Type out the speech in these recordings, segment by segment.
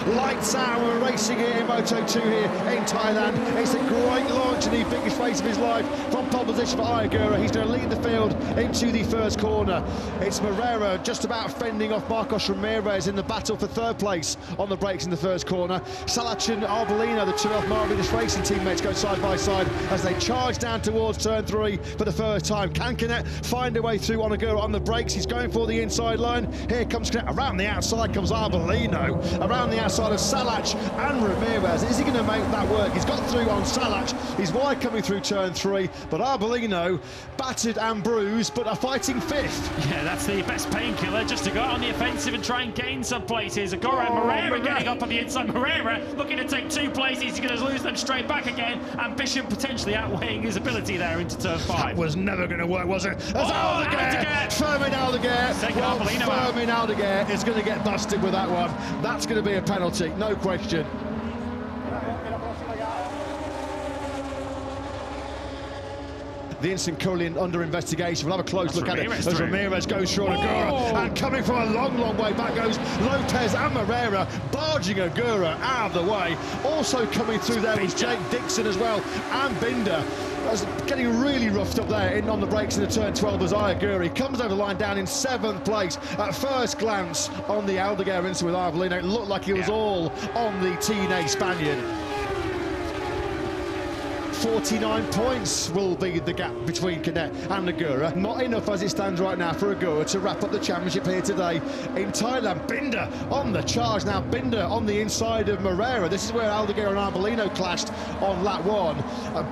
Lights out, we're racing here in Moto2 here in Thailand. It's a great launch and the biggest race of his life from pole position for Ai Ogura. He's going to lead the field into the first corner. It's Moreira just about fending off Marcos Ramirez in the battle for third place on the brakes in the first corner. Salach and Arbolino, the two of Marvinus Racing teammates, go side by side as they charge down towards turn 3 for the first time. Can Canet find a way through on Ogura on the brakes? He's going for the inside line. Here comes Canet. Around the outside comes Arbolino. Around the outside of Salach and Ramirez. Is he going to make that work? He's got through on Salach. He's wide coming through turn 3, but Arbolino, battered and bruised, but are fighting 5th. Yeah, that's the best painkiller, just to go on the offensive and try and gain some places. Ogura and Moreira getting up on the inside. Moreira looking to take 2 places. He's going to lose them straight back again. Ambition potentially outweighing his ability there into turn 5. That was never going to work, was it? That's Aldeguer! Fermin Aldeguer. Fermin Aldeguer is going to get busted with that one. That's going to be a penalty, no question. The incident currently under investigation. We'll have a close look at it as Ramirez goes through on Ogura. And coming from a long, long way back goes Lopez and Moreira, barging Ogura out of the way. Also coming through there was Jake Dixon as well, and Binder. That's getting really roughed up there on the brakes in the turn 12 as Ai Ogura. He comes over the line down in 7th place. At first glance on the Aldeguer incident with Arbolino, it looked like he was all on the teenage Spaniard. 49 points will be the gap between Canet and Ogura. Not enough as it stands right now for Ogura to wrap up the championship here today in Thailand. Binder on the charge now. Binder on the inside of Moreira. This is where Aldeguer and Arbolino clashed on lap 1.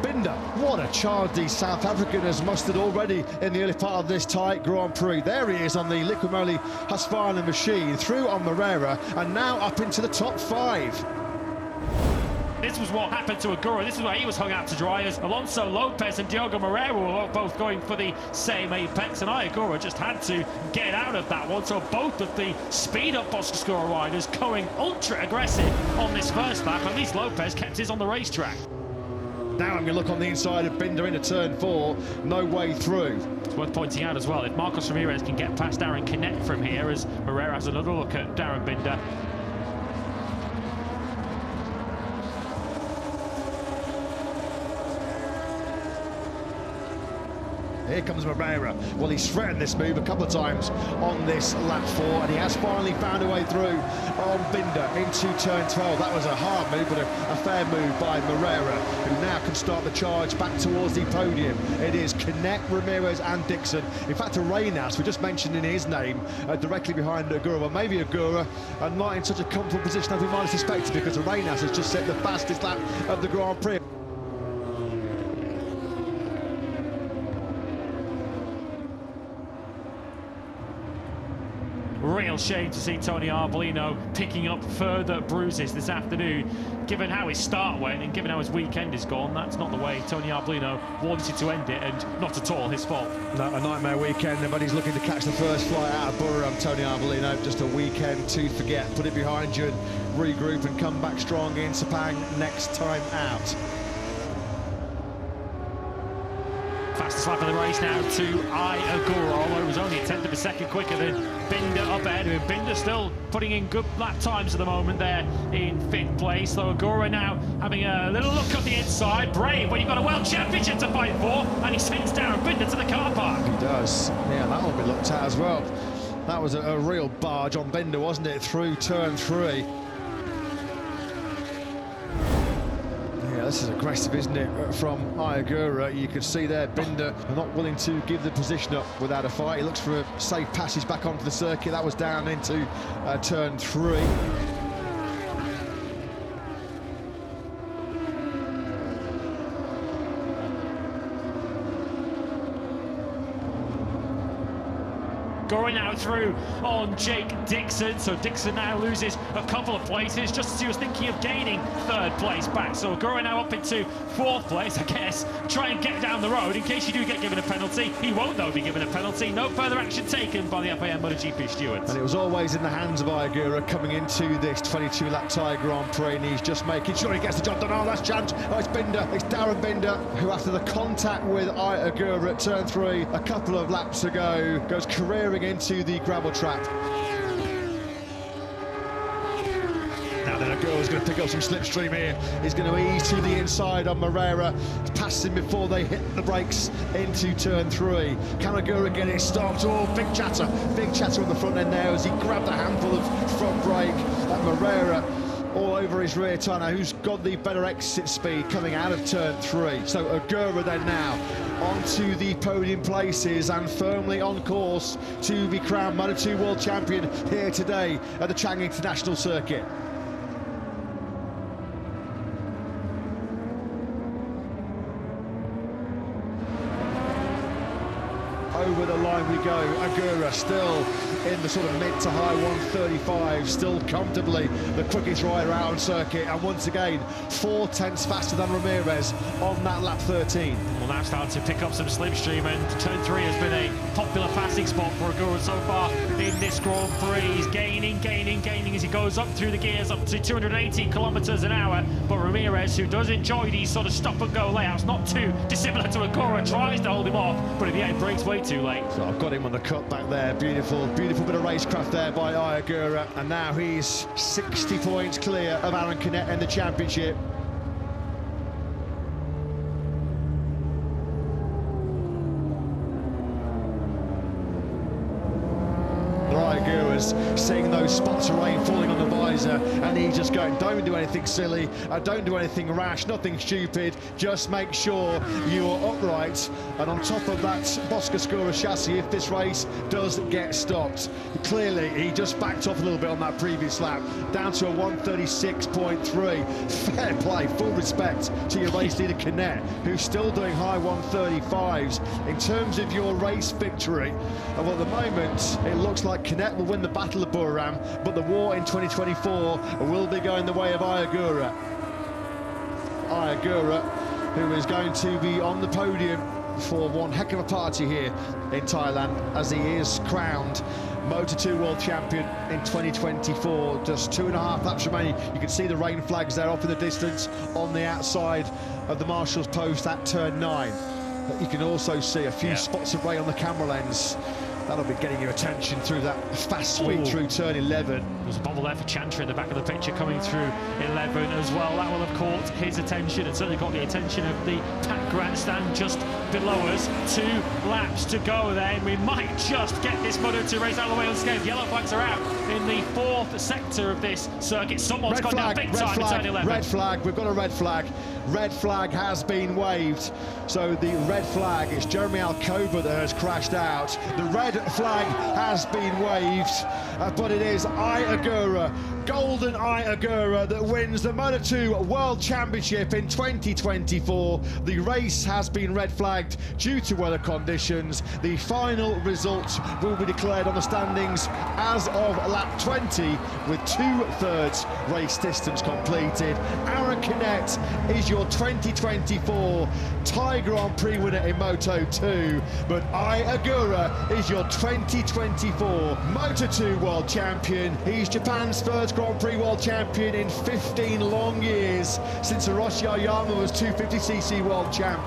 Binder, what a charge the South African has mustered already in the early part of this Thai Grand Prix. There he is on the Liqui Moly Husqvarna machine, through on Moreira, and now up into the top 5. This was what happened to Ogura. This is where he was hung out to dry, as Alonso Lopez and Diogo Moreira were both going for the same apex, and Ai Ogura just had to get out of that one. So both of the speed-up Boscoscura riders going ultra-aggressive on this first lap. At least Lopez kept his on the racetrack. Now I'm going to look on the inside of Binder into turn 4. No way through. It's worth pointing out as well, if Marcos Ramirez can get past Darren Canet from here, as Moreira has another look at Darren Binder. Here comes Moreira. Well, he's threatened this move a couple of times on this lap 4, and he has finally found a way through on Binder into turn 12. That was a hard move, but a fair move by Moreira, who now can start the charge back towards the podium. It is Canet, Ramirez and Dixon. In fact, Arenas, we just mentioned in his name, directly behind Ogura. Well, maybe Ogura are not in such a comfortable position as we might have suspected, because Arenas has just set the fastest lap of the Grand Prix. Real shame to see Tony Arbolino picking up further bruises this afternoon. Given how his start went and given how his weekend is gone, that's not the way Tony Arbolino wanted to end it, and not at all his fault. No, a nightmare weekend, but he's looking to catch the first flight out of Buriram, Tony Arbolino. Just a weekend to forget. Put it behind you and regroup and come back strong in Sepang next time out. Fastest lap of the race now to Ai Ogura, although it was only a 1/10 of a second quicker than Binder up ahead of him. Binder still putting in good lap times at the moment there in 5th place. So Ogura now having a little look at the inside. Brave when you've got a world championship to fight for, and he sends down Binder to the car park. He does. Yeah, that will be looked at as well. That was a real barge on Binder, wasn't it, through turn 3. This is aggressive, isn't it, from Ai Ogura? You can see there Binder not willing to give the position up without a fight. He looks for a safe passage back onto the circuit. That was down into turn 3. Going now through on Jake Dixon, so Dixon now loses a couple of places just as he was thinking of gaining 3rd place back. So Ogura now up into 4th place, I guess. Try and get down the road in case you do get given a penalty. He won't though be given a penalty. No further action taken by the FIM MotoGP stewards. And it was always in the hands of Ai Ogura coming into this 22-lap Thai Grand Prix, and he's just making sure he gets the job done. Oh, that's chance. Oh, it's Binder. It's Darren Binder, who after the contact with Ai Ogura at turn 3 a couple of laps ago goes careering into the gravel trap. Now the Ogura is going to pick up some slipstream here. He's going to ease to the inside on Moreira. Past him before they hit the brakes into turn 3. Can Ogura get it stopped? Oh, big chatter on the front end there as he grabbed a handful of front brake. That Moreira all over his rear tyre now, who's got the better exit speed coming out of turn 3. So Ogura then now onto the podium places and firmly on course to be crowned Moto2 World Champion here today at the Chang International Circuit. Over the line we go. Ogura still in the sort of mid to high 135, still comfortably the quickest rider out on circuit, and once again 4/10 faster than Ramirez on that lap 13. Well, now starting to pick up some slipstream, and turn 3 has been a popular passing spot for Ogura so far in this Grand Prix. He's gaining as he goes up through the gears, up to 280 kilometers an hour. But Ramirez, who does enjoy these sort of stop and go layouts, not too dissimilar to Ogura, tries to hold him off, but in the end breaks way too late. So I've got him on the cut back there. Beautiful bit of racecraft there by Ai Ogura, and now he's 60 points clear of Aaron Canet in the championship. Ogura's seeing those spots of rain falling on the visor, and he's just going, don't do anything silly, don't do anything rash, nothing stupid, just make sure you're upright and on top of that Boscoscura chassis if this race does get stopped. Clearly he just backed off a little bit on that previous lap, down to a 136.3. Fair play, full respect to your race leader Canet, who's still doing high 135s. In terms of your race victory, well, at the moment it looks like Canet will win the Battle of Buriram, but the war in 2024 will be going the way of Ai Ogura. Ai Ogura, who is going to be on the podium for one heck of a party here in Thailand as he is crowned Moto2 World Champion in 2024. Just 2.5 laps remaining. You can see the rain flags there off in the distance on the outside of the marshal's post at turn 9. But you can also see a few spots of rain on the camera lens. That'll be getting your attention through that fast sweep through turn 11. There's a bubble there for Chantry in the back of the picture coming through 11 as well. That will have caught his attention and certainly got the attention of the packed grandstand just below us. 2 laps to go then. We might just get this Moto2 race out of the way unscathed. Yellow flags are out in the 4th sector of this circuit. Someone's gone down big time in turn 11. Red flag, we've got a red flag. Red flag has been waved. So the red flag is Jeremy Alcoba that has crashed out. The red flag has been waved, but it is Ai Ogura, golden Ai Ogura, that wins the Moto2 World Championship in 2024. The race has been red flagged due to weather conditions. The final results will be declared on the standings as of lap 20 with 2/3 race distance completed. Aaron Canet is your 2024 Thai Grand Prix winner in Moto2, but Ai Ogura is your 2024 Moto2 World Champion. He's Japan's first Grand Prix World Champion in 15 long years, since Hiroshi Oyama was 250cc World Champ.